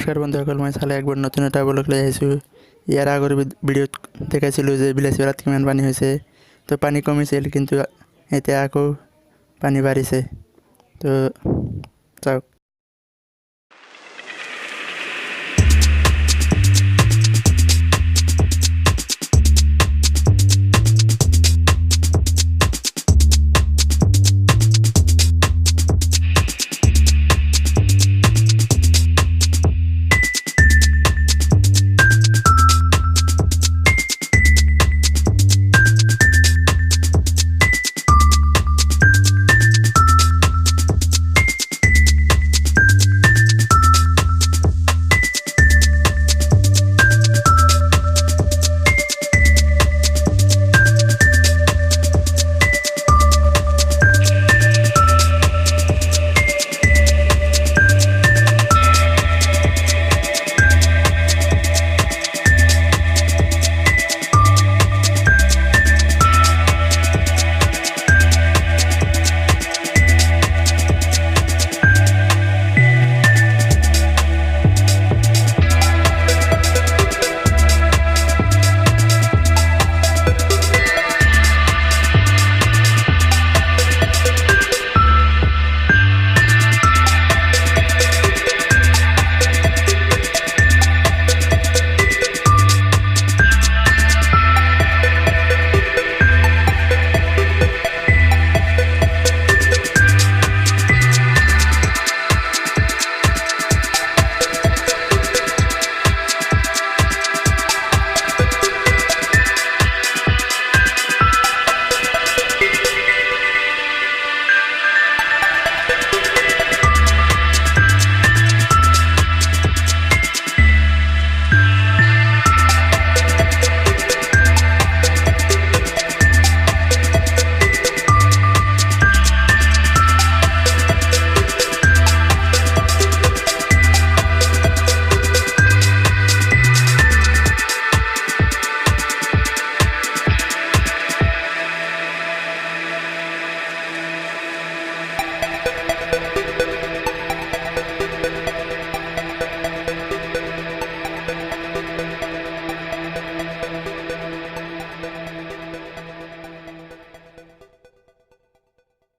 নমস্কাৰ বন্ধুসকল, মই চালে একবাৰ নতুন এটা ব্লগ লৈ আহিছোঁ। ইয়াৰ আগৰ ভিডিঅ'ত দেখাইছিলোঁ যে বিলাসীপাৰাত কিমান পানী হৈছে। তো পানী কমিছিল, কিন্তু এতিয়া আকৌ পানী বাঢ়িছে। তো চাওক।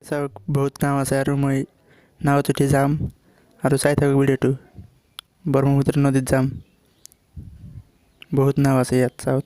চাওক, বহুত নাও আছে আৰু মই নাৱত উঠি যাম আৰু চাই থাকক ভিডিঅ'টো। ব্ৰহ্মপুত্ৰ নদীত যাম, বহুত নাও আছে ইয়াত, চাওক।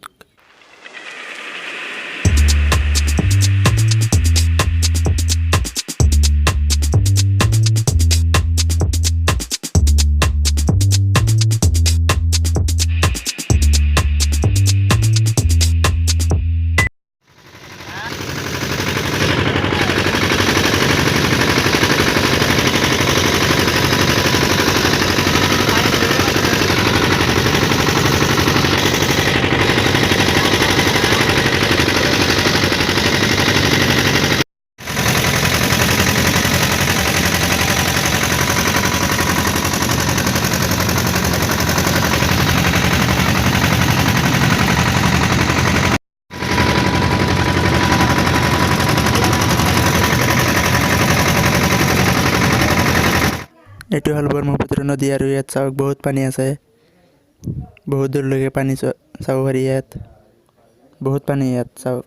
এইটো হ'ল ব্ৰহ্মপুত্ৰ নদী আৰু ইয়াত চাওক বহুত পানী আছে। বহুত দূৰলৈকে পানী চাব পাৰি ইয়াত, বহুত পানী ইয়াত, চাওক।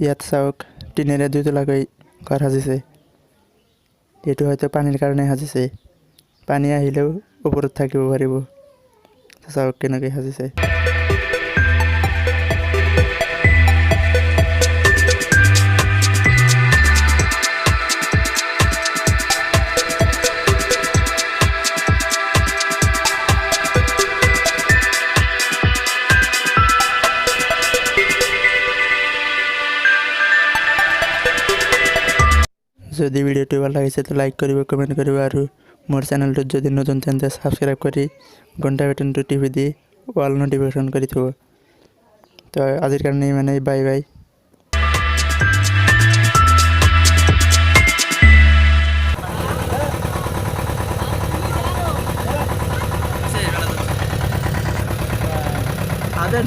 ইয়াত চাওক টিনেৰে 2 তলাকৈ ঘৰ সাজিছে। এইটো হয়তো পানীৰ কাৰণে সাজিছে, পানী আহিলেও ওপৰত থাকিব পাৰিব। চাওক কেনেকৈ সাজিছে। যদি ভিডিওটো ভাল লাগিছে তো লাইক কৰিব, কমেণ্ট কৰিব আৰু মোৰ চেনেলটোত যদি নতুন তেন্তে ছাবস্ক্ৰাইব কৰি ঘণ্টা বাটনটো টিপি দি অল নটিফিকেশ্যন কৰি থ'ব। তো আজিৰ কাৰণে ইমানেই, বাই বাই। ಅದೇ